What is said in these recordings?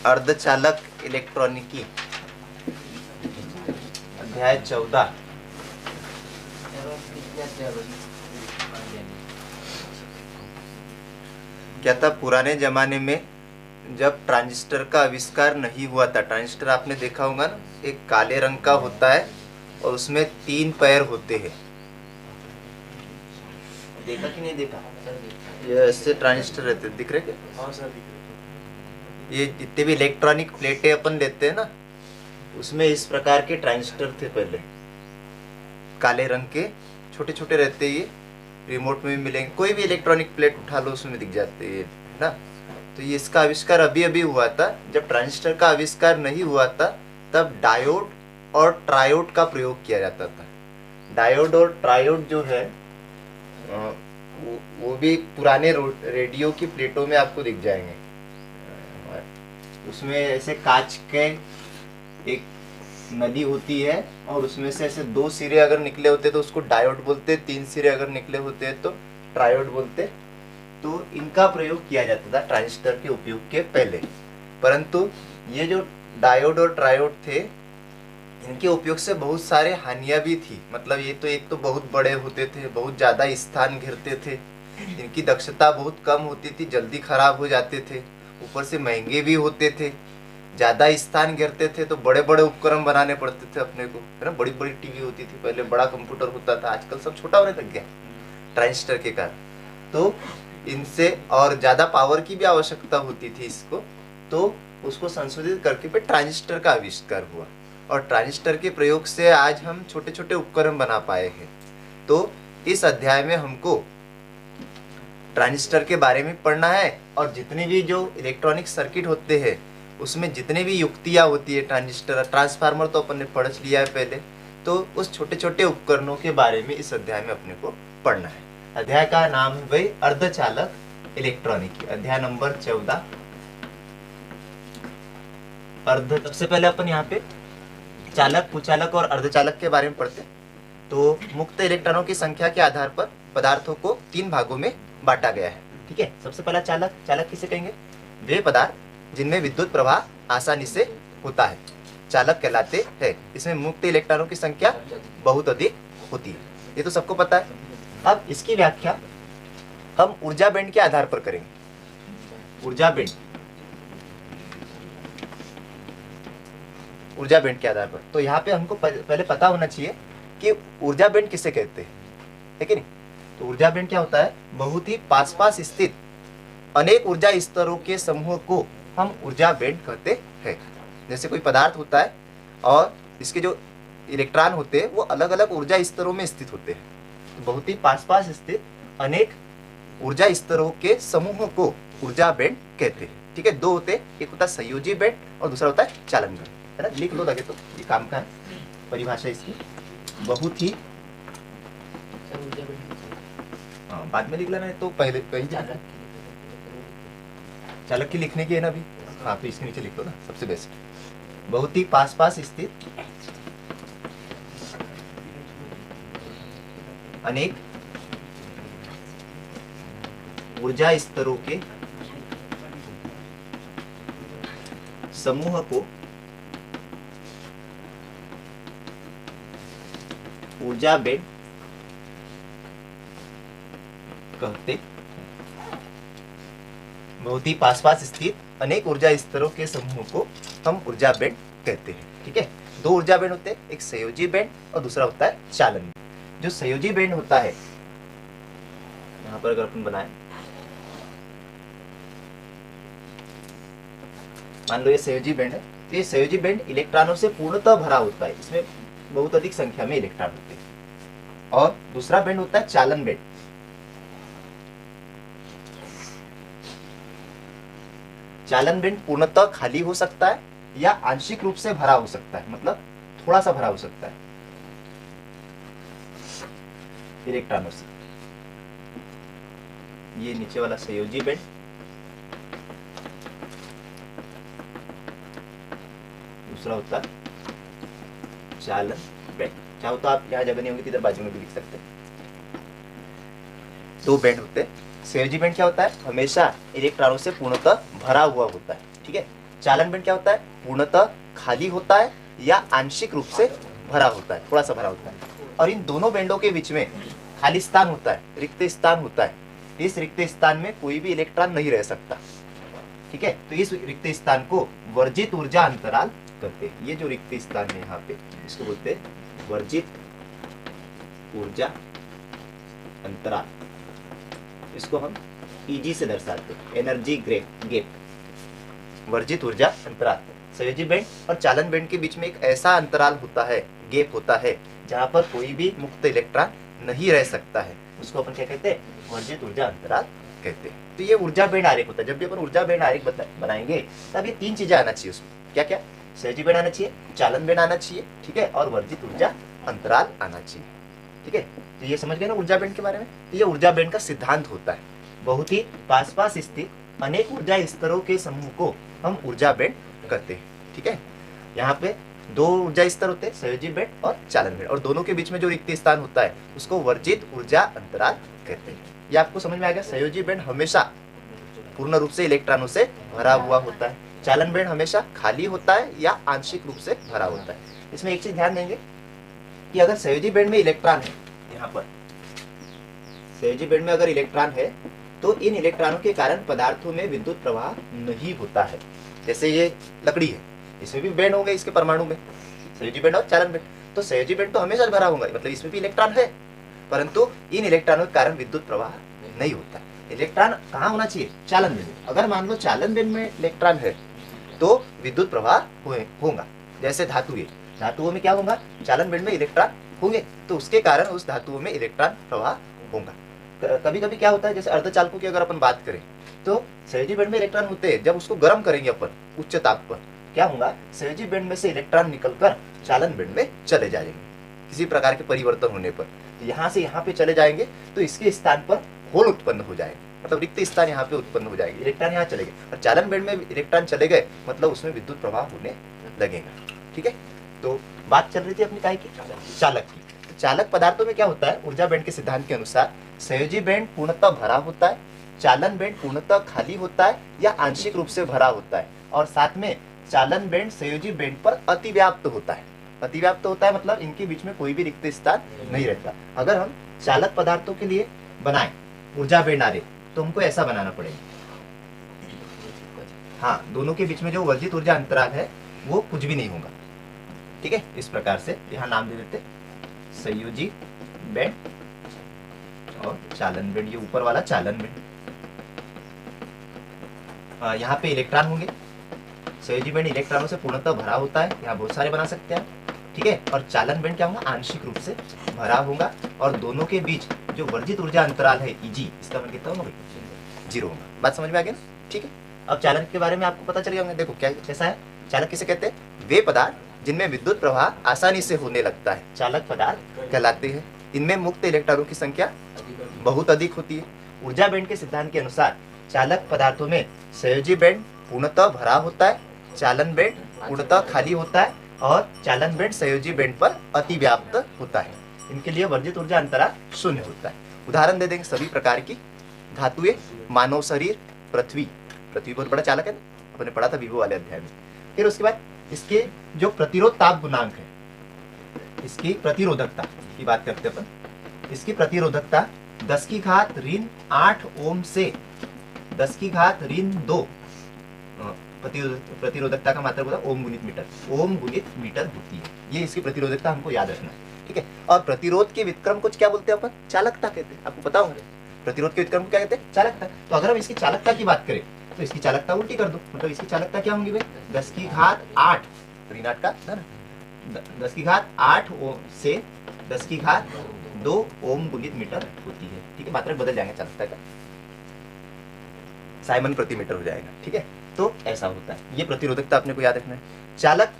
अर्धचालक इलेक्ट्रॉनिकी, अध्याय 14। क्या था, पुराने जमाने में जब ट्रांजिस्टर का आविष्कार नहीं हुआ था, ट्रांजिस्टर आपने देखा होगा ना, एक काले रंग का होता है और उसमें 3 पैर होते हैं। देखा कि नहीं देखा? ये ऐसे ट्रांजिस्टर रहते, दिख रहे क्या? हाँ सर, दिख रहे। ये जितने भी इलेक्ट्रॉनिक प्लेटें अपन लेते हैं ना, उसमें इस प्रकार के ट्रांजिस्टर थे पहले, काले रंग के, छोटे छोटे रहते। ये रिमोट में भी मिलेंगे, कोई भी इलेक्ट्रॉनिक प्लेट उठा लो उसमें दिख जाते हैं ना। तो ये इसका आविष्कार अभी अभी हुआ था। जब ट्रांजिस्टर का आविष्कार नहीं हुआ था तब डायोड और ट्रायोड का प्रयोग किया जाता था। डायोड और ट्रायोड जो है वो भी पुराने रेडियो की प्लेटों में आपको दिख जाएंगे। उसमें ऐसे कांच के एक नली होती है और उसमें से ऐसे 2 सिरे अगर निकले होते तो उसको डायोड बोलते, 3 सिरे अगर निकले होते तो ट्रायोड बोलते। तो इनका प्रयोग किया जाता था ट्रांजिस्टर के उपयोग के पहले। परंतु ये जो डायोड और ट्रायोड थे, इनके उपयोग से बहुत सारे हानियां भी थी। मतलब ये तो एक तो बहुत बड़े होते थे, बहुत ज़्यादा स्थान घेरते थे, इनकी दक्षता बहुत कम होती थी, जल्दी खराब हो जाते थे, ऊपर से महंगे भी होते थे। ज़्यादा स्थान घेरते थे तो बड़े बड़े उपकरण बनाने पड़ते थे अपने को, है ना। बड़ी बड़ी टीवी होती थी पहले, बड़ा कंप्यूटर होता था, आजकल सब छोटा होने लग गया ट्रांजिस्टर के कारण। तो इनसे और ज़्यादा पावर की भी आवश्यकता होती थी इसको, तो उसको संशोधित करके फिर ट्रांजिस्टर का आविष्कार हुआ। और ट्रांजिस्टर के प्रयोग से आज हम छोटे छोटे उपकरण बना पाए हैं। तो इस अध्याय में हमको ट्रांजिस्टर के बारे में पढ़ना है, और जितने भी जो इलेक्ट्रॉनिक सर्किट होते हैं उसमें जितने भी युक्तियाँ होती है, ट्रांजिस्टर, ट्रांसफार्मर तो अपन ने पढ़ लिया है पहले, तो उस छोटे छोटे उपकरणों के बारे में इस अध्याय में अपने को पढ़ना है। अध्याय का नाम है भाई अर्धचालक इलेक्ट्रॉनिकी, अध्याय नंबर 14 अर्ध। सबसे पहले अपन यहाँ पे चालक, कुचालक और अर्धचालक के बारे में पढ़ते हैं। तो मुक्त इलेक्ट्रॉनों की संख्या के आधार पर पदार्थों को 3 भागों में बांटा गया है, ठीक है। सबसे पहला चालक। चालक किसे कहेंगे? वे पदार्थ जिनमें विद्युत प्रवाह आसानी से होता है, चालक कहलाते हैं। इसमें मुक्त इलेक्ट्रॉनों की संख्या बहुत अधिक होती है, ये तो सबको पता है। अब इसकी व्याख्या हम ऊर्जा बैंड के आधार पर करेंगे। ऊर्जा बैंड, ऊर्जा बैंड के आधार पर। तो यहाँ पे हमको पहले पता होना चाहिए कि ऊर्जा बैंड किसे कहते हैं, है कि नहीं। तो ऊर्जा बैंड क्या होता है? बहुत ही पास पास स्थित अनेक ऊर्जा स्तरों के समूह को हम ऊर्जा बैंड कहते हैं। जैसे कोई पदार्थ होता है और इसके जो इलेक्ट्रॉन होते हैं वो अलग अलग ऊर्जा स्तरों में स्थित होते हैं। तो बहुत ही पास पास स्थित अनेक ऊर्जा स्तरों के समूह को ऊर्जा बैंड कहते हैं, ठीक है। 2 होते हैं, एक होता है संयोजी बैंड और दूसरा होता है चालन बैंड, है ना। लिख लो लगे तो, ये काम का है परिभाषा इसकी, बहुत ही बाद में लिख लेना है तो पहले कहीं जाना। चालक की लिखने की है ना अभी, हाँ, तो इसके नीचे लिख दो ना, सबसे बेस्ट। बहुत ही पास पास स्थित अनेक ऊर्जा स्तरों के समूह को ऊर्जा बैंड कहते। बहुत ही पास पास स्थित अनेक ऊर्जा स्तरों के समूह को हम ऊर्जा बैंड कहते हैं, ठीक है। 2 ऊर्जा बैंड होते हैं, एक संयोजी बैंड और दूसरा होता है चालन बैंड। जो संयोजी बैंड होता है, यहाँ पर अगर अपन बनाए, मान लो ये संयोजी बैंड है, तो ये संयोजी बैंड इलेक्ट्रॉनों से पूर्णतः भरा होता है, इसमें बहुत अधिक संख्या में इलेक्ट्रॉन होते हैं। और दूसरा बैंड होता है चालन बैंड। चालन बैंड पूर्णतः खाली हो सकता है या आंशिक रूप से भरा हो सकता है, मतलब थोड़ा सा भरा हो सकता है इलेक्ट्रॉनों से। ये नीचे वाला संयोजी बैंड, दूसरा होता है चालन बैंड। चाहो तो आप यहाँ जगह नहीं होगी तो इधर बाजू में भी लिख सकते हैं। 2 बैंड होते हैं। संयोजी बैंड क्या होता है? हमेशा इलेक्ट्रॉनों से पूर्णतः भरा हुआ होता है, ठीक है। चालन बेंड क्या होता है, पूर्णतः खाली होता है या आंशिक रूप से भरा होता है, थोड़ा सा भरा होता है। और इन दोनों बेंडों के बीच में खाली स्थान होता है, रिक्त स्थान होता है। इस रिक्त स्थान में कोई भी इलेक्ट्रॉन नहीं रह सकता, ठीक है। तो इस रिक्त स्थान को वर्जित ऊर्जा अंतराल कहते हैं। ये जो रिक्त स्थान है यहाँ पे, इसको बोलते हैं वर्जित ऊर्जा अंतराल। इसको हम ईजी से दर्शाते हैं, एनर्जी गैप, वर्जित ऊर्जा अंतराल। संयोजी बेंड और चालन बेंड के बीच में एक ऐसा अंतराल होता है, गैप होता है, जहां पर कोई भी मुक्त इलेक्ट्रॉन नहीं रह सकता है। उसको अपन क्या कहते हैं, वर्जित ऊर्जा अंतराल कहते हैं। तो ये ऊर्जा बेंड आरेख होता है। जब भी अपन ऊर्जा बेंड आरेख बनाएंगे तब ये 3 चीजें आना चाहिए उसमें। क्या क्या, संयोजी बेंड आना चाहिए, चालन बेंड आना चाहिए, ठीक है, और वर्जित ऊर्जा अंतराल आना चाहिए, ठीक है। तो ये समझ गए ना ऊर्जा बेंड के बारे में। तो ये ऊर्जा बेंड का सिद्धांत होता है। बहुत ही पास पास स्थित अनेक ऊर्जा स्तरों के समूह को हम ऊर्जा बेंड कहते हैं, ठीक है। यहाँ पे 2 ऊर्जा स्तर होते हैं, संयोजी बेंड और चालन बेंड, और दोनों के बीच में जो रिक्त स्थान होता है उसको वर्जित ऊर्जा अंतराल कहते हैं। ये आपको समझ में आ गया। संयोजी बेंड हमेशा पूर्ण रूप से इलेक्ट्रॉनों से भरा हुआ होता है, चालन बेंड हमेशा खाली होता है या आंशिक रूप से भरा होता है। इसमें एक चीज ध्यान देंगे कि अगर संयोजी बेंड में इलेक्ट्रॉन है, यहाँ पर संयोजी बेंड में अगर इलेक्ट्रॉन है तो इन इलेक्ट्रॉनों के कारण पदार्थों में विद्युत प्रवाह नहीं होता है। जैसे ये लकड़ी है, इसमें भी बेंड होंगे, इसके परमाणु में, संयोजी बेंड और चालन बेंड। तो संयोजी बेंड तो हमेशा भरा होगा, मतलब इसमें भी इलेक्ट्रॉन है, परंतु इन इलेक्ट्रॉनों के कारण विद्युत प्रवाह नहीं होता। इलेक्ट्रॉन कहाँ होना चाहिए, चालन बेंड। अगर मान लो चालन बेंड में इलेक्ट्रॉन है तो विद्युत प्रवाह होगा। जैसे धातु है, धातुओं में क्या होगा, चालन बेंड में इलेक्ट्रॉन होंगे, तो उसके कारण उस धातुओं में इलेक्ट्रॉन प्रवाह होगा। कभी कभी क्या होता है, जैसे अर्धचालकों की अगर अपन बात करें तो संयोजी बेंड में इलेक्ट्रॉन होते हैं, जब उसको गर्म करेंगे अपन उच्च ताप पर, क्या होगा, संयोजी बेंड में से इलेक्ट्रॉन निकलकर चालन बेंड में चले जाएंगे किसी प्रकार के परिवर्तन होने पर। तो यहाँ से यहाँ पे चले जाएंगे तो इसके स्थान पर होल उत्पन्न हो जाएगा, मतलब रिक्त स्थान यहाँ पे उत्पन्न हो जाएगी, इलेक्ट्रॉन यहाँ चले गए। और चालन बेंड में इलेक्ट्रॉन चले गए मतलब उसमें विद्युत प्रवाह होने लगेगा, ठीक है। तो बात चल रही थी अपनी काय की, चालक की। तो चालक पदार्थों में क्या होता है, ऊर्जा बेंड के सिद्धांत के अनुसार संयोजी बेंड पूर्णतः भरा होता है, चालन बेंड पूर्णतः खाली होता है या आंशिक रूप से भरा होता है, और साथ में चालन बेंड संयोजी बेंड पर अतिव्याप्त होता है। अतिव्याप्त होता है मतलब इनके बीच में कोई भी रिक्त स्थान नहीं रहता। अगर हम चालक पदार्थों के लिए बनाए ऊर्जा बेंड आरेख तो हमको ऐसा बनाना पड़ेगा। हाँ, दोनों के बीच में जो वर्जित ऊर्जा अंतराल है वो कुछ भी नहीं होगा, ठीक है। इस प्रकार से यहाँ नाम दे देते संयोजी बेंड और चालन बेंड। ये ऊपर वाला चालन बेंड, यहाँ पे इलेक्ट्रॉन होंगे। संयोजी बेंड इलेक्ट्रॉनों से पूर्णतः भरा होता है, यहाँ बहुत सारे बना सकते हैं, ठीक है। और चालन बेंड क्या होगा, आंशिक रूप से भरा होगा, और दोनों के बीच जो वर्जित ऊर्जा अंतराल है Eg, इसका मान कितना होगा, 0 होगा। बात समझ में आ गया ना, ठीक है। अब चालक के बारे में आपको पता चल गया होगा। देखो क्या कैसा है चालक, किसे कहते हैं, वे पदार्थ जिनमें विद्युत प्रवाह आसानी से होने लगता है चालक पदार्थ कहलाते हैं। इनमें मुक्त इलेक्ट्रॉनों की संख्या बहुत अधिक होती है। ऊर्जा बेंड के सिद्धांत के अनुसार चालक पदार्थों में संयोजी बेंड पूर्णतः भरा होता है, चालन बेंड पूर्णतः खाली होता है, और चालन बेंड संयोजी बेंड पर अतिव्याप्त होता है। इनके लिए वर्जित ऊर्जा अंतराल 0 होता है। उदाहरण दे देंगे सभी प्रकार की धातुएं, मानव शरीर, पृथ्वी। पृथ्वी बहुत बड़ा चालक है ना, अपने पढ़ा था विभो वाले अध्याय में। फिर उसके बाद इसके जो प्रतिरोध ताप गुणांक है, इसकी प्रतिरोधकता की बात करते हैं अपन। इसकी प्रतिरोधकता 10⁻8 ओम से 10⁻2 प्रतिरोधकता का मात्रक होता है ओम गुणित मीटर, ओम गुणित मीटर होती है। ये इसकी प्रतिरोधकता हमको याद रखना है, ठीक है। और प्रतिरोध के विक्रम को क्या बोलते हैं अपन, चालकता कहते हैं। आपको पता होगा प्रतिरोध के विक्रम को क्या कहते हैं, चालकता। तो अगर हम इसकी चालकता की बात करें तो इसकी चालकता उल्टी कर दो, मतलब इसकी चालकता क्या होगी भाई, 10⁻8 ऋण 8 का ना, 10⁻8 ओम से 10⁻2 ओम गुणित मीटर होती है, ठीक है। मात्रक बदल जाएगा चालकता का, साइमन प्रति मीटर हो जाएगा, ठीक है। तो ऐसा होता है, ये प्रतिरोधकता अपने को याद रखना है। चालक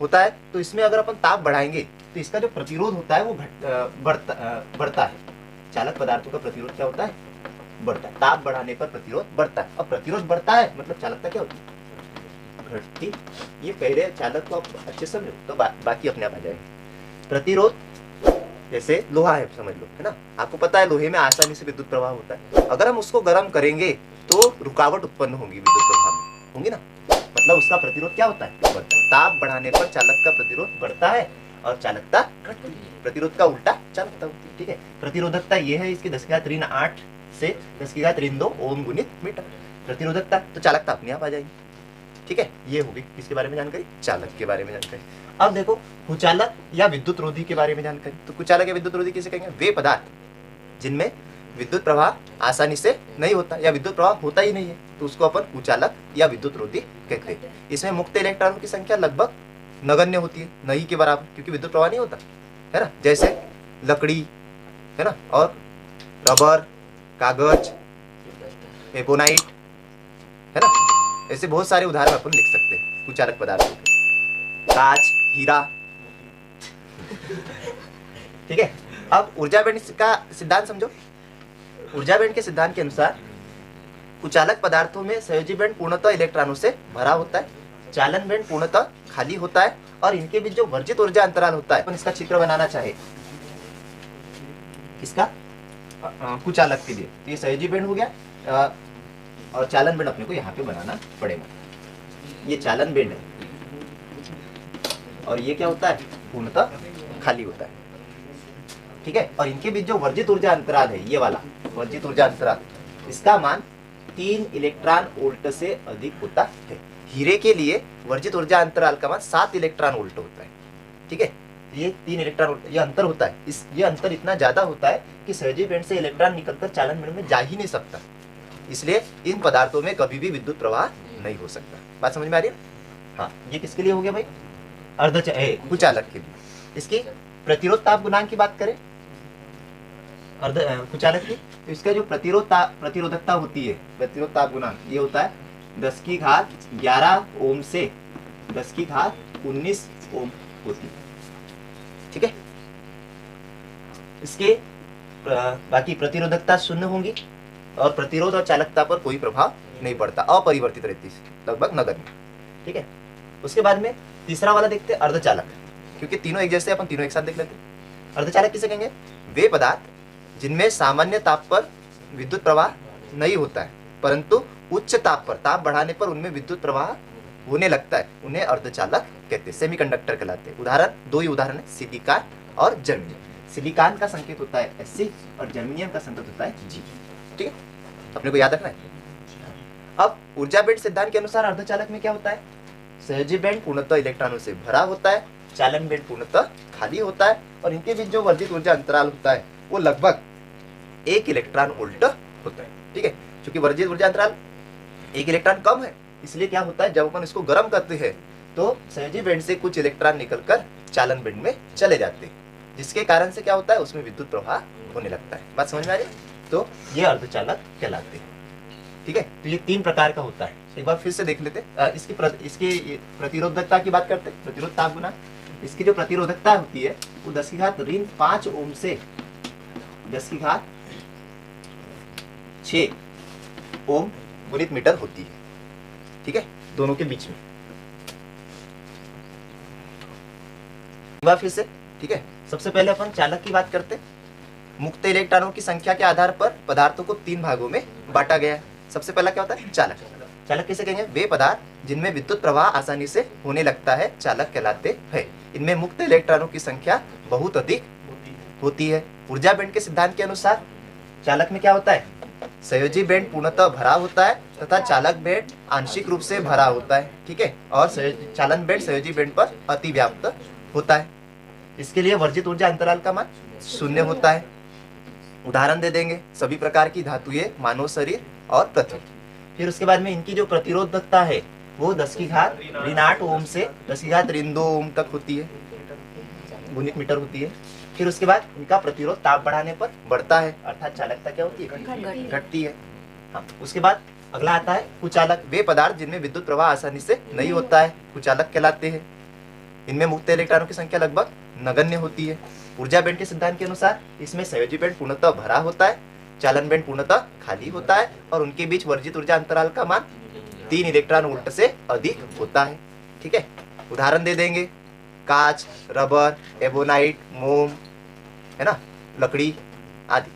होता है तो इसमें अगर अपन ताप बढ़ाएंगे तो इसका जो प्रतिरोध होता है वो बढ़ता है। चालक पदार्थों का प्रतिरोध क्या होता है, बढ़ता है। ताप बढ़ाने पर प्रतिरोध बढ़ता है। अब प्रतिरोध बढ़ता है मतलब चालकता क्या होती है, घटती। ये पहले चालक को आप अच्छे समझो तो बाकी अपने आप आ जाएंगे। प्रतिरोध जैसे लोहा है, समझ लो, है ना। आपको पता है लोहे में आसानी से विद्युत प्रवाह होता है। अगर हम उसको गर्म करेंगे तो रुकावट उत्पन्न होगी, विद्युत प्रवाह में होंगी ना। मतलब उसका प्रतिरोध क्या होता है, बढ़ता है। ताप बढ़ाने पर चालक का प्रतिरोध बढ़ता है और चालकता घटती है। प्रतिरोध का उल्टा चालकता होती है। ठीक है, प्रतिरोधकता ये है इसकी 10⁻8 से 10⁻2 ओम गुणित मीटर। प्रतिरोधकता तो चालकता अपने आप आ जाएगी। ठीक है, ये होगी किसके बारे में जानकारी, चालक के बारे में जानकारी। अब देखो कुचालक या विद्युत रोधी के बारे में जानकारी। तो कुचालक या विद्युत रोधी किसे कहेंगे, वे पदार्थ जिनमें विद्युत प्रवाह आसानी से नहीं होता या विद्युत प्रवाह होता ही नहीं है, तो उसको अपन कुचालक या विद्युत रोधी कहते हैं। इसमें मुक्त इलेक्ट्रॉनों की संख्या लगभग नगण्य होती है, नहीं के बराबर, क्योंकि विद्युत प्रवाह नहीं होता है ना। जैसे लकड़ी है ना, और रबर, कागज, एबोनाइट है ना, ऐसे बहुत सारे उदाहरण अपन लिख सकते हैं कुचालक पदार्थों के। कांच, हीरा। ठीक है, अब ऊर्जा बैंड का सिद्धांत समझो। ऊर्जा बैंड के सिद्धांत के अनुसार कुचालक पदार्थों में संयोजी बैंड पूर्णतः इलेक्ट्रॉनों से भरा होता है, चालन बैंड पूर्णतः खाली होता है, और इनके बीच जो वर्जित ऊर्जा अंतराल होता है, अपन इसका चित्र बनाना चाहे इसका कुचालक के लिए, तो ये संयोजी बैंड हो गया और चालन बैंड अपने को यहाँ पे बनाना पड़ेगा। ये चालन बैंड है और ये क्या होता है, पूर्णतः खाली होता है। ठीक है, और इनके बीच जो वर्जित ऊर्जा अंतराल है, ये वाला वर्जित ऊर्जा अंतराल, इसका मान 3 इलेक्ट्रॉन वोल्ट से अधिक होता है। हीरे के लिए वर्जित ऊर्जा अंतराल का मान 7 इलेक्ट्रॉन वोल्ट होता है। ठीक है, ये 3 इलेक्ट्रॉन वोल्ट, ये अंतर होता है। ये अंतर इतना ज्यादा होता है कि संयोजी बैंड से इलेक्ट्रॉन निकलकर चालन बैंड में जा ही नहीं सकता, इसलिए इन पदार्थों में कभी भी विद्युत प्रवाह नहीं हो सकता। बात समझ में आ रही है? हाँ, ये किसके लिए हो गया भाई, कुचालक के लिए। इसकी प्रतिरोध ताप गुणांक की बात करें कुचालक की, तो इसका जो प्रतिरोधकता होती है, प्रतिरोध ताप गुणांक, ये होता है 10⁻11 ओम से 10⁻19 ओम होती है। ठीक है, इसके बाकी प्रतिरोधकता 0 होंगी और प्रतिरोध और चालकता पर कोई प्रभाव नहीं पड़ता, अपरिवर्तित रहती है, लगभग नगण्य। ठीक है, उसके बाद में तीसरा वाला देखते हैं, अर्धचालक। क्योंकि तीनों एक जैसे, अपन तीनों एक साथ देख लेते हैं। अर्धचालक किसे कहेंगे, वे पदार्थ जिनमें सामान्य ताप पर विद्युत प्रवाह नहीं होता है, परंतु उच्च ताप पर, ताप बढ़ाने पर उनमें विद्युत प्रवाह होने लगता है, उन्हें अर्धचालक कहते हैं, सेमीकंडक्टर कहलाते हैं। उदाहरण, 2 ही उदाहरण है, सिलिकॉन और जर्मेनियम। सिलिकॉन का संकेत होता है Sc और जर्मेनियम का संकेत होता है G। ठीक है, अपने को याद रखना है। अब ऊर्जा बैंड सिद्धांत के अनुसार अर्धचालक में क्या होता है, संयोजी बैंड पूर्णतः इलेक्ट्रॉनों से भरा होता है, चालन बैंड पूर्णतः खाली होता है, और इनके बीच जो वर्जित ऊर्जा अंतराल होता है वो लगभग 1 इलेक्ट्रॉन वोल्ट होता है। ठीक है, क्योंकि वर्जित ऊर्जा अंतराल 1 इलेक्ट्रॉन कम है, इसलिए क्या होता है, जब अपन इसको गर्म करते हैं तो संयोजी बैंड से कुछ इलेक्ट्रॉन निकलकर चालन बैंड में चले जाते हैं, जिसके कारण से क्या होता है, उसमें विद्युत प्रवाह होने लगता है। बात समझ में आ रही है? तो ये अर्धचालक कहलाते हैं। ठीक है, तो ये 3 प्रकार का होता है। एक बार फिर से देख लेते हैं। इसकी प्रतिरोधकता की बात करते हैं, प्रतिरोध ताप गुणांक। इसकी जो प्रतिरोधकता होती है वो 10⁻5 ओम से 10⁻6 ओम गुणित मीटर होती है। ठीक है, दोनों के बीच में। एक बार फिर से, ठीक है, सबसे पहले अपन चालक की बात करते हैं। मुक्त इलेक्ट्रॉनों की संख्या के आधार पर पदार्थों को 3 भागों में बांटा गया है। सबसे पहला क्या होता है, चालक। चालक किसे कहेंगे, वे पदार्थ जिनमें विद्युत प्रवाह आसानी से होने लगता है, चालक कहलाते हैं। इनमें मुक्त इलेक्ट्रॉनों की संख्या बहुत अधिक होती है। ऊर्जा बैंड के सिद्धांत के अनुसार चालक में क्या होता है, संयोजी बैंड पूर्णतः भरा होता है तथा चालक बैंड आंशिक रूप से भरा होता है। ठीक है, और चालन बैंड संयोजी बैंड पर अतिव्याप्त होता है। इसके लिए वर्जित ऊर्जा अंतराल का मान 0 होता है। उदाहरण दे देंगे, सभी प्रकार की धातुएं, मानव शरीर और पृथ्वी। फिर उसके बाद में इनकी जो प्रतिरोधकता है वो 10⁻8 ओम से 10⁻2 ओम तक होती है, गुणित मीटर होती है। फिर उसके बाद इनका प्रतिरोध ताप बढ़ाने पर बढ़ता है, अर्थात चालकता क्या होती है, घटती है। हाँ, उसके बाद अगला आता है कुचालक। वे पदार्थ जिनमें विद्युत प्रवाह आसानी से नहीं होता है, कुचालक कहलाते हैं। इनमें मुक्त इलेक्ट्रॉनों की संख्या लगभग नगण्य होती है। ऊर्जा बैंड के सिद्धांत के अनुसार इसमें संयोजी बैंड पूर्णतः भरा होता है, चालन बैंड पूर्णतः खाली होता है, और उनके बीच वर्जित ऊर्जा अंतराल का मान 3 इलेक्ट्रॉन वोल्ट से अधिक होता है। ठीक है, उदाहरण दे देंगे, कांच, रबर, एबोनाइट, मोम, है ना, लकड़ी आदि।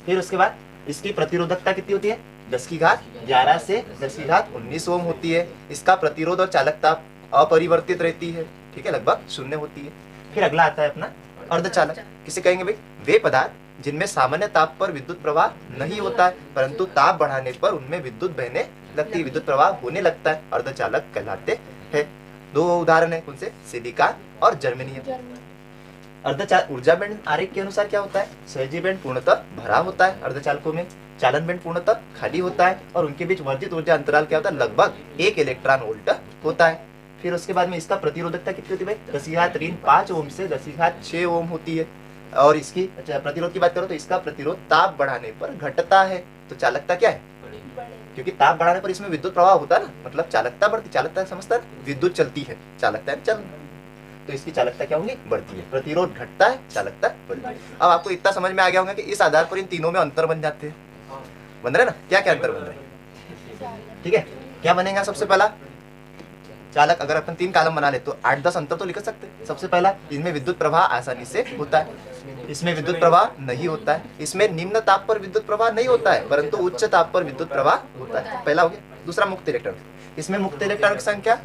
फिर उसके बाद इसकी प्रतिरोधकता कितनी होती है, 10⁻11 से 10⁻19 ओम होती है। इसका प्रतिरोध और चालकता अपरिवर्तित रहती है, ठीक है, लगभग शून्य होती है। फिर अगला आता है अपना अर्धचालक। किसे कहेंगे भाई? वे पदार्थ जिनमें सामान्य ताप पर विद्युत प्रवाह नहीं होता है, परंतु ताप बढ़ाने पर उनमें विद्युत बहने लगती है, विद्युत प्रवाह होने लगता है, अर्धचालक कहलाते हैं। दो उदाहरण है, कौन से? सिलिकॉन और जर्मेनियम। अर्धचालक ऊर्जा बैंड आरेख के अनुसार क्या होता है? सहजी बैंड पूर्णतः भरा होता है अर्धचालकों में, चालन बैंड पूर्णतः खाली होता है, और उनके बीच वर्जित ऊर्जा अंतराल क्या होता है? लगभग 1 इलेक्ट्रॉन वोल्ट होता है। फिर उसके बाद में इसका प्रतिरोधकता कितनी होती है भाई? 10⁻5 ओम से 10⁻6 ओम होती है। और इसकी प्रतिरोध की बात करो तो इसका प्रतिरोध ताप बढ़ाने पर घटता है। तो चालकता क्या है? क्योंकि ताप बढ़ाने पर इसमें विद्युत प्रवाह होता है ना, मतलब चालकता बढ़ती। चालकता समझता है, विद्युत चलती है, चालकता है चल, तो इसकी चालकता क्या होगी? बढ़ती है। प्रतिरोध घटता है, चालकता बढ़ती है। अब आपको इतना समझ में आ गया होगा कि इस आधार पर इन तीनों में अंतर बन जाते हैं। बन रहे ना? क्या क्या अंतर बन रहे हैं? ठीक है, क्या बनेगा? सबसे पहला चालक, अगर अपन 3 कॉलम बना ले तो 8-10 अंतर तो लिख सकते हैं। सबसे पहला, इनमें विद्युत प्रवाह आसानी से होता है, इसमें विद्युत प्रवाह नहीं होता है। इसमें निम्न ताप पर विद्युत प्रवाह नहीं होता है, परंतु उच्च ताप पर विद्युत प्रवाह होता है। पहला हो गया। दूसरा, मुक्त इलेक्ट्रॉन। इसमें मुक्त इलेक्ट्रॉनों की संख्या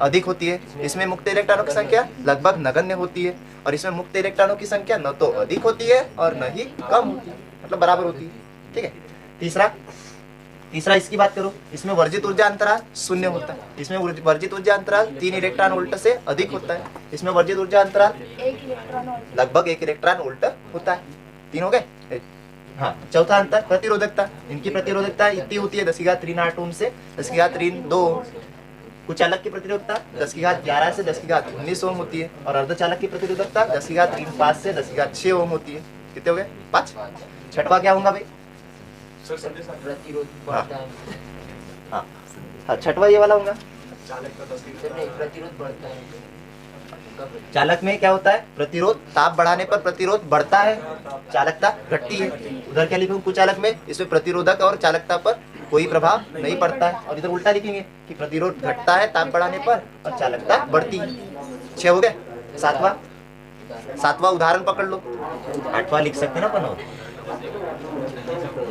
अधिक होती है। इसमें मुक्त इलेक्ट्रॉनों की संख्या लगभग नगण्य होती है, और इसमें मुक्त इलेक्ट्रॉनों की संख्या न तो अधिक होती है और न ही कम होती है, मतलब बराबर होती है। ठीक है। तीसरा इसकी बात करो, इसमें वर्जित ऊर्जा अंतराल शून्य होता है। इसमें वर्जित ऊर्जा अंतराल 3 इलेक्ट्रॉन वोल्ट से अधिक होता है। इसमें वर्जित ऊर्जा अंतराल लगभग 1 इलेक्ट्रॉन वोल्ट होता है। 3 हो गए। हाँ, चौथा अंतर प्रतिरोधकता। इनकी प्रतिरोधकता इतनी होती है 10⁻3 ओम से 10⁻32 ओम। कुचालक की प्रतिरोधकता 10⁻11 से 10⁻19 ओम होती है, और अर्धचालक की प्रतिरोधकता 10⁻35 से 10⁻6 ओम होती है। कितने हो गए? 5। छठवा क्या होगा भाई? प्रतिरोध बढ़ता है। हाँ, छठवा ये वाला होगा। प्रतिरोध बढ़ता है। चालक में क्या होता है? प्रतिरोध, ताप बढ़ाने पर प्रतिरोध बढ़ता है, चालकता घटती है। उधर क्या लिखूं? कुचालक में इसमें प्रतिरोधक और चालकता पर कोई प्रभाव नहीं पड़ता है, और इधर उल्टा लिखेंगे कि प्रतिरोध घटता है ताप बढ़ाने पर और चालकता बढ़ती है। 6 हो गए। सातवां उदाहरण पकड़ लो। 8वां लिख सकते ना अपन, और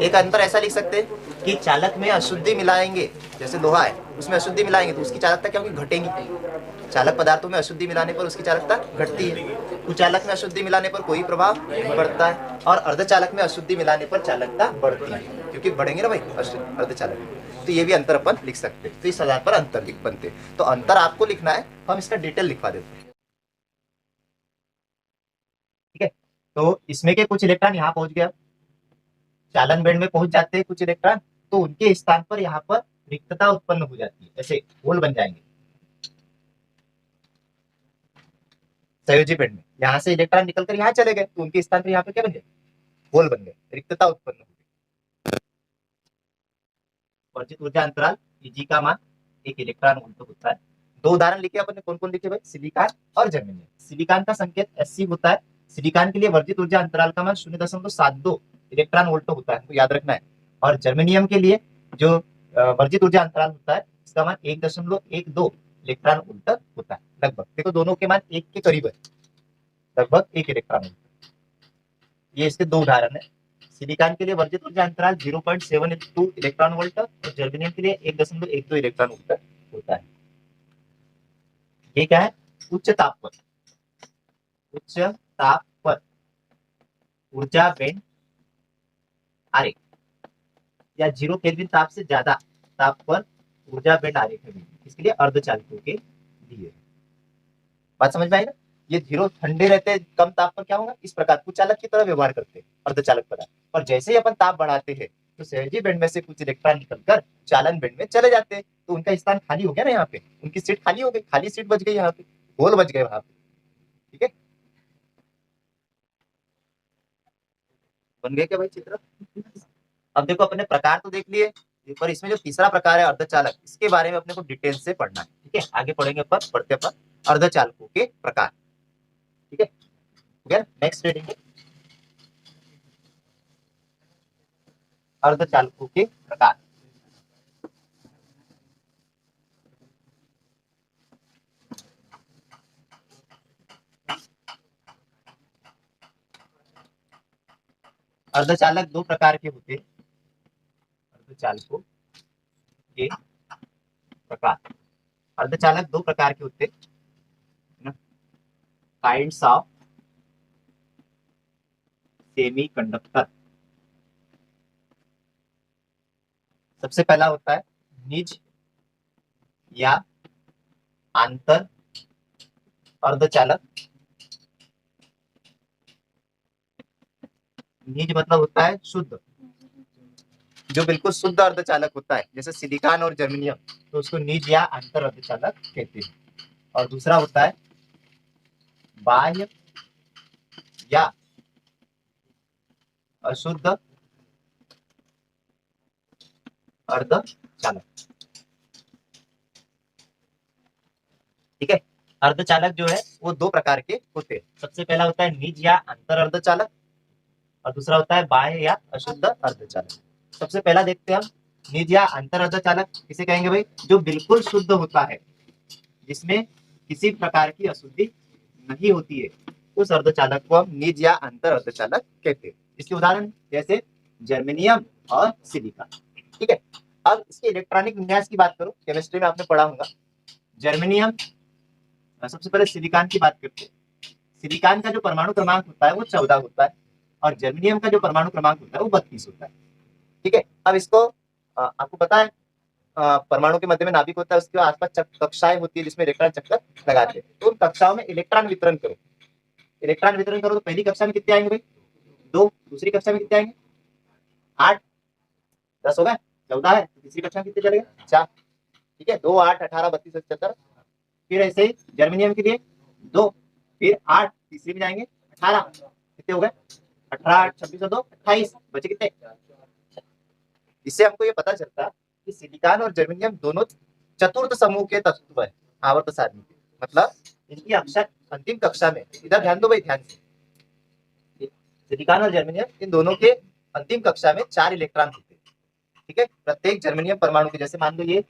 एक अंतर ऐसा लिख सकते हैं कि चालक में अशुद्धि मिलाएंगे, जैसे लोहा है उसमें अशुद्धि मिलाएंगे तो उसकी चालकता क्या होगी? घटेगी। चालक पदार्थों में अशुद्धि मिलाने पर उसकी चालकता घटती है। कुचालक में अशुद्धि मिलाने पर कोई प्रभाव नहीं पड़ता है, और अर्धचालक में अशुद्धि मिलाने पर चालकता बढ़ती है, क्योंकि बढ़ेंगे ना भाई अर्धचालक। तो ये भी अंतर अपन लिख सकते हैं। तो इस आधार पर अंतर लिख बनते हैं। तो अंतर आपको लिखना है, हम इसका डिटेल लिखवा देते हैं। ठीक है, तो इसमें के कुछ इलेक्ट्रॉन यहाँ पहुंच गया, चालन बैंड में पहुंच जाते हैं कुछ इलेक्ट्रॉन, तो उनके स्थान पर यहाँ पर रिक्तता उत्पन्न हो जाती है, ऐसे होल बन जाएंगे संयोजी बैंड में। यहाँ से इलेक्ट्रॉन निकलकर यहाँ चले गए, तो उनके स्थान पर यहाँ पे क्या बन गए? होल बन गए, रिक्तता उत्पन्न हो गई। वर्जित ऊर्जा अंतराल Eg का मान 1 इलेक्ट्रॉन वोल्ट होता है। 2 उदाहरण लिखे अपन ने, कौन कौन लिखे भाई? सिलिकॉन और जर्मेनियम। सिलिकॉन का संकेत Sc होता है। सिलिकॉन के लिए वर्जित ऊर्जा अंतराल का मान 0.72 इलेक्ट्रॉन वोल्ट होता है, तो याद रखना है। और जर्मेनियम के लिए जो वर्जित ऊर्जा अंतराल होता है, इसका मान 1.12 इलेक्ट्रॉन वोल्ट होता है। लगभग देखो, दोनों के मान 1 के करीब है, लगभग 1 इलेक्ट्रॉन वोल्ट। ये इसके 2 उदाहरण है। सिलिकॉन के लिए वर्जित ऊर्जा अंतराल 0.72 इलेक्ट्रॉन वोल्ट, और जर्मेनियम के लिए 1.12 इलेक्ट्रॉन वोल्ट होता है। ये क्या है? उच्च ताप पर ऊर्जा बैंड आरेख, या 0 केल्विन ताप से ज्यादा ताप पर ऊर्जा बैंड आरेख है, इसके लिए अर्धचालकों के लिए। बात समझ में आई ना? ये 0 ठंडे रहते हैं, कम ताप पर क्या होगा? इस प्रकार कुचालक की तरह व्यवहार करते हैं अर्धचालक पदार्थ। और जैसे ही अपन ताप बढ़ाते हैं तो सहजी बैंड में से कुछ इलेक्ट्रॉन निकलकर चालन बैंड में चले जाते हैं, तो उनका स्थान खाली हो गया ना, यहाँ पे उनकी सीट खाली हो गई, खाली सीट बच गई, यहाँ पे होल बच गए वहां पे। ठीक है, बन गए क्या भाई चित्र? अब देखो, अपने प्रकार तो देख लिए, पर इसमें जो तीसरा प्रकार है अर्धचालक, इसके बारे में अपने को डिटेल से पढ़ना है। ठीक है, आगे पढ़ेंगे अपन, पढ़ते अपन अर्धचालकों के प्रकार। ठीक है, नेक्स्ट रीडिंग अर्धचालकों के प्रकार। अर्धचालक 2 प्रकार के होते हैं। अर्धचालकों के प्रकार। अर्धचालक दो प्रकार के होते हैं, काइंड्स ऑफ सेमीकंडक्टर। सबसे पहला होता है निज या आंतर अर्धचालक। निज मतलब होता है शुद्ध, जो बिल्कुल शुद्ध अर्धचालक होता है, जैसे सिलिकॉन और जर्मेनियम, तो उसको निज या आंतर अर्धचालक कहते हैं। और दूसरा होता है बाह्य या अशुद्ध अर्धचालक। ठीक है, अर्धचालक जो है वो दो प्रकार के होते हैं। सबसे पहला होता है निज या अंतर अर्धचालक और दूसरा होता है बाह्य या अशुद्ध अर्धचालक। सबसे पहला देखते हैं हम निज या अंतर अर्धचालक किसे कहेंगे भाई? जो बिल्कुल शुद्ध होता है, जिसमें किसी प्रकार की अशुद्धि नहीं होती है, उस अर्धचालक को हम निज या अंतर अर्धचालक कहते हैं। इसके उदाहरण जैसे जर्मेनियम और सिलिकॉन। ठीक है, अब इसके इलेक्ट्रॉनिक विन्यास की बात करो, केमिस्ट्री में आपने पढ़ा होगा। जर्मेनियम, सबसे पहले सिलिकॉन की बात करते हैं। सिलिकॉन का जो परमाणु क्रमांक होता है वो 14 होता है और जर्मेनियम का जो परमाणु क्रमांक होता है वो 32 होता है। ठीक है, अब इसको आपको पता है परमाणु के मध्य में नाभिक होता है, उसके आसपास कक्षाएं होती है जिसमें इलेक्ट्रॉन चक्कर लगाते हैं। तो उन कक्षाओं में इलेक्ट्रॉन वितरण करो। इलेक्ट्रॉन वितरण करो तो पहली कक्षा में कितने आएंगे भाई? 2। दूसरी कक्षा में कितने आएंगे? 8। 10 हो गए, 14 है। तीसरी कक्षा में कितने चलेगा? 4। ठीक है, 2, 8, 18, 32, 77। फिर ऐसे ही जर्मेनियम के लिए 2, फिर 8, तीसरी में जाएंगे 18। कितने हो गए? 18, 8, 26 और 2, 28। बचे कितने? इससे हमको ये पता चलता कि सिलिकॉन और जर्मेनियम दोनों चतुर्थ समूह के तत्व है, आवर्त सारणी के। मतलब इनकी अक्षर अंतिम कक्षा में, इधर ध्यान दो भाई, ध्यान से, सिलिकॉन और जर्मेनियम इन दोनों के अंतिम कक्षा में 4 इलेक्ट्रॉन होते हैं। ठीक है, प्रत्येक जर्मेनियम परमाणु के, जैसे मान लो ये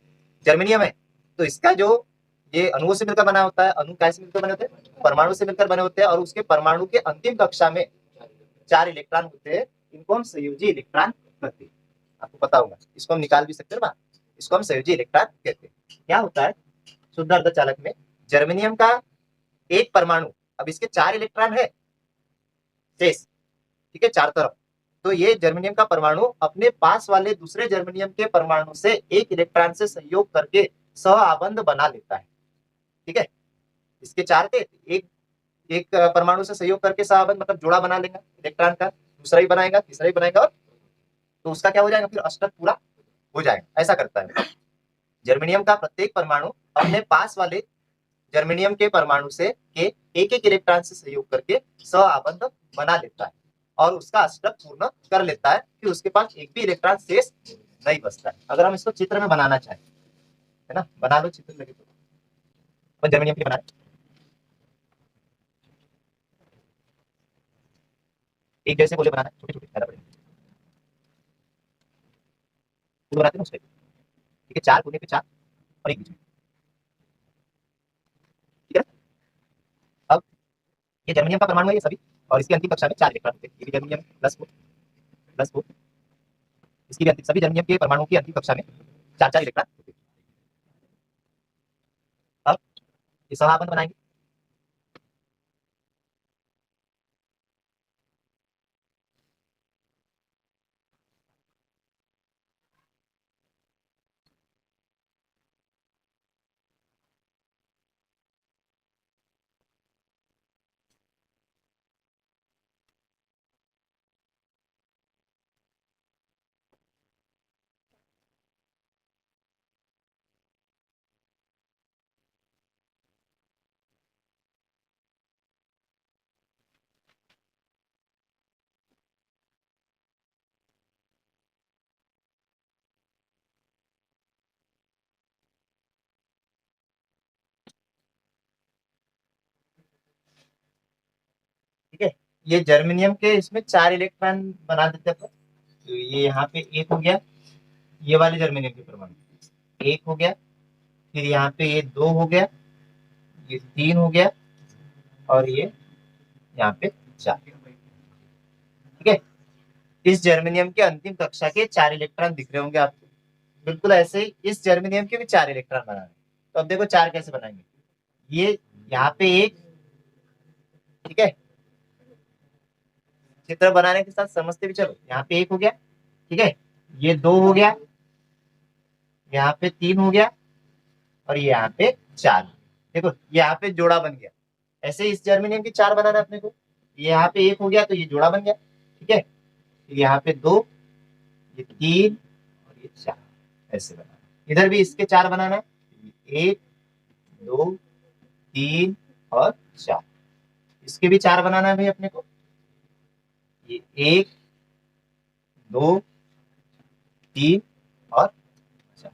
जर्मेनियम है तो इसका जो ये अणुओं से मिलकर बना होता है, अणु कैसे मिलकर बने होते हैं? परमाणु से मिलकर बने होते हैं। और उसके परमाणु के अंतिम कक्षा में 4 इलेक्ट्रॉन होते हैं। इनको हम संयोजी इलेक्ट्रॉन कहते हैं। आपको पता होगा, इसको हम निकाल भी सकते हैं ना, इसको हम संयोजी इलेक्ट्रॉन कहते हैं। क्या होता है शुद्ध अर्धचालक में? जर्मेनियम का एक परमाणु, अब इसके 4 इलेक्ट्रॉन है शेष, ठीक है, 4 तरफ। तो ये जर्मेनियम का परमाणु अपने पास वाले दूसरे जर्मेनियम के परमाणु से एक इलेक्ट्रॉन से संयोग करके सह आबंध बना लेता है। ठीक है, इसके 4 थे, एक परमाणु से संयोग करके सह आबंध मतलब जोड़ा बना लेगा इलेक्ट्रॉन का, दूसरा ही बनाएगा, तीसरा ही बनाएगा, और तो उसका क्या हो जाएगा? फिर अष्टक पूरा हो जाएगा। ऐसा करता है जर्मेनियम का प्रत्येक परमाणु अपने पास वाले जर्मेनियम के परमाणु से के एक इलेक्ट्रॉन से संयोग करके सह आबंध बना लेता है और उसका अष्टक पूर्ण कर लेता है। फिर उसके पास एक भी इलेक्ट्रॉन शेष नहीं बचता है। अगर हम इसको चित्र में बनाना चाहें, है ना, बना लो, चित्र लगे तो जर्मेनियम के बनाए एक जैसे गोले बनाना है, छोटे छोटे ज्यादा बड़े बनाते हैं उसपे। ठीक है, 4 कोने पे 4 और एक बीच में। ठीक है, अब ये जर्मेनियम का परमाणु है ये सभी, और इसकी अंतिम कक्षा में 4 इलेक्ट्रॉन होते हैं। ये भी जर्मेनियम +4 इसकी भी अंतिम, सभी जर्मेनियम के परमाणु की अंतिम कक्षा में 4 इलेक्ट्रॉन होते हैं। अब ये सह आबंध बनाएंगे। ठीक है, ये जर्मेनियम के इसमें 4 इलेक्ट्रॉन बना देते हैं। तो ये यहाँ पे 1 हो गया, ये वाले जर्मेनियम के परमाणु 1 हो गया, फिर यहाँ पे ये 2 हो गया, ये 3 हो गया, और ये यहाँ पे 4। ठीक है, इस जर्मेनियम के अंतिम कक्षा के 4 इलेक्ट्रॉन दिख रहे होंगे आपको। बिल्कुल ऐसे ही इस जर्मेनियम के भी 4 इलेक्ट्रॉन बनाने। तो अब देखो 4 कैसे बनाएंगे। ये यहाँ पे एक, ठीक है, चित्र बनाने के साथ समझते भी चलो। यहाँ पे 1 हो गया, ठीक है, ये 2 हो गया, यहाँ पे 3 हो गया, और ये यहाँ पे 4। देखो यहाँ पे जोड़ा बन गया। ऐसे इस जर्मेनियम की 4 बनाना है अपने को। ये यहाँ पे 1 हो गया तो ये जोड़ा बन गया, ठीक है, यहाँ पे 2, ये 3 और ये 4, ऐसे बनाना। इधर भी इसके 4 बनाना है, 1 2 3 और 4। इसके भी 4 बनाना है भाई अपने को। ये 1 2 3 और 4,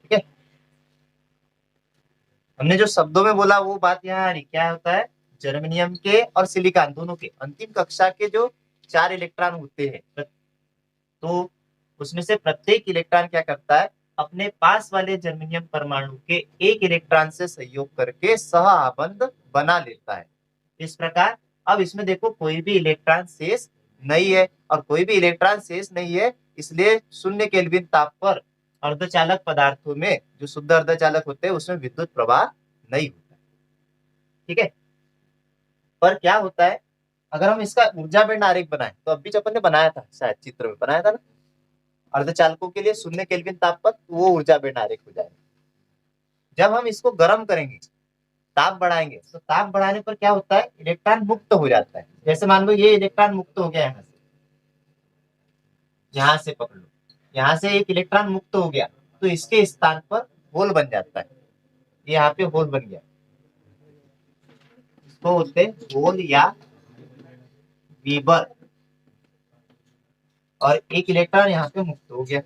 ठीक है। हमने जो शब्दों में बोला वो बात यहाँ आ रही। क्या होता है, जर्मेनियम के और सिलिकॉन दोनों के अंतिम कक्षा के जो 4 इलेक्ट्रॉन होते हैं, तो उसमें से प्रत्येक इलेक्ट्रॉन क्या करता है, अपने पास वाले जर्मेनियम परमाणु के एक इलेक्ट्रॉन से संयोग करके सह आबंध बना लेता है। इस प्रकार अब इसमें देखो कोई भी इलेक्ट्रॉन शेष नहीं है, और कोई भी इलेक्ट्रॉन शेष नहीं है, इसलिए 0 केल्विन ताप पर अर्धचालक पदार्थों में जो शुद्ध अर्धचालक होते हैं उसमें विद्युत प्रवाह नहीं होता, ठीक है। पर क्या होता है, अगर हम इसका ऊर्जा बैंड आरेख बनाए, तो अभी अपन ने बनाया था, शायद चित्र में बनाया था ना, अर्धचालकों के लिए 0 केल्विन ताप पर, तो वो ऊर्जा बैंड आरेख हो जाएगा। जब हम इसको गर्म करेंगे, ताप बढ़ाएंगे, तो ताप बढ़ाने पर क्या होता है, इलेक्ट्रॉन मुक्त हो जाता है। जैसे मान लो ये इलेक्ट्रॉन मुक्त हो गया, यहाँ से पकड़ लो, यहाँ से एक इलेक्ट्रॉन मुक्त हो गया, तो इसके स्थान पर होल बन जाता है। ये यहाँ पे होल बन गया, इसको बोलते हैं होल या वीबर, और एक इलेक्ट्रॉन यहाँ पे मुक्त हो गया।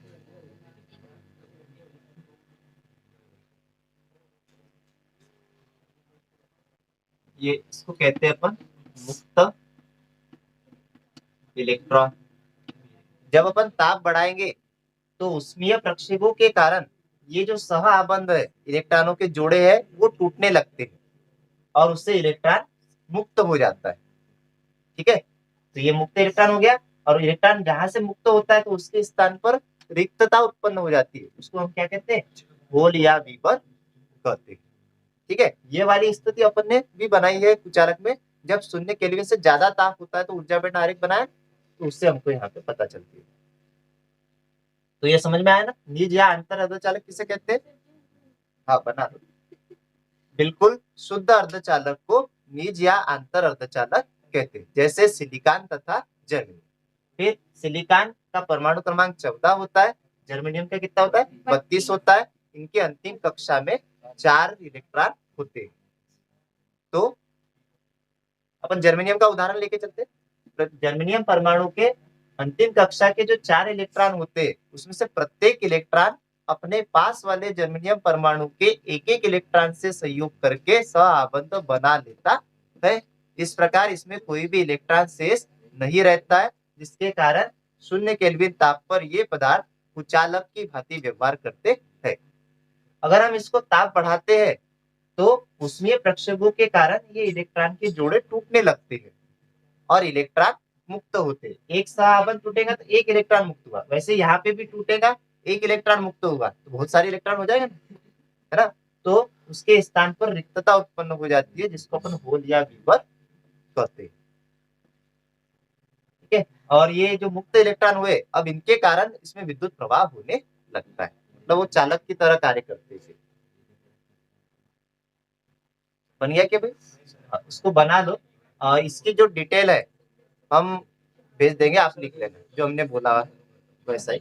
ये इसको कहते हैं अपन मुक्त इलेक्ट्रॉन। जब अपन ताप बढ़ाएंगे तो उष्मीय प्रक्षेपों के कारण ये जो सह आबंध है, इलेक्ट्रॉनों के जोड़े हैं, वो टूटने लगते हैं और उससे इलेक्ट्रॉन मुक्त हो जाता है, ठीक है। तो ये मुक्त इलेक्ट्रॉन हो गया, और इलेक्ट्रॉन जहां से मुक्त होता है तो उसके स्थान पर रिक्तता उत्पन्न हो जाती है। उसको हम क्या कहते हैं, होल या वीबर कहते हैं, ठीक है। ये वाली स्थिति अपन ने भी बनाई है कुचालक में। जब 0 केल्विन से ज्यादा ताप होता है तो ऊर्जा बैंड आरेख बनाए, तो उससे हमको यहाँ पे पता चलती है। तो ये समझ में आया ना, निज या अंतर अर्धचालक किसे कहते हैं। हाँ बना दो, बिल्कुल शुद्ध अर्धचालक को निज या अंतर अर्धचालक कहते हैं, जैसे सिलिकॉन तथा जर्मेनियम। फिर सिलिकॉन का परमाणु क्रमांक 14 होता है, जर्मेनियम का कितना होता है, 32 होता है। इनके अंतिम कक्षा में 4 इलेक्ट्रॉन होते हैं। तो अपन जर्मेनियम का उदाहरण लेके चलते हैं। जर्मेनियम परमाणु के अंतिम कक्षा के जो 4 इलेक्ट्रॉन होते हैं, उसमें से प्रत्येक इलेक्ट्रॉन अपने पास वाले जर्मेनियम परमाणु के एक एक इलेक्ट्रॉन से संयोग करके सह आबंध बना लेता है। इस प्रकार इसमें कोई भी इलेक्ट्रॉन शेष नहीं रहता है, जिसके कारण 0 केल्विन ताप पर ये पदार्थ कुचालक की भांति व्यवहार करते हैं। अगर हम इसको ताप बढ़ाते हैं तो उष्मीय प्रक्षेपों के कारण ये इलेक्ट्रॉन के जोड़े टूटने लगते हैं और इलेक्ट्रॉन मुक्त होते हैं। एक सहआबंध टूटेगा तो एक इलेक्ट्रॉन मुक्त हुआ, वैसे यहाँ पे भी टूटेगा, एक इलेक्ट्रॉन मुक्त होगा तो बहुत सारे इलेक्ट्रॉन हो जाएगा ना, है ना। तो उसके स्थान पर रिक्तता उत्पन्न हो जाती है, जिसको अपन होल या वीबर कहते हैं, ठीक है। और ये जो मुक्त इलेक्ट्रॉन हुए, अब इनके कारण इसमें विद्युत प्रवाह होने लगता है, मतलब वो चालक की तरह कार्य करते हैं। बन गया क्या भाई, उसको बना लो। इसकी जो डिटेल है हम भेज देंगे, आप लिख लेना जो हमने बोला वैसा ही।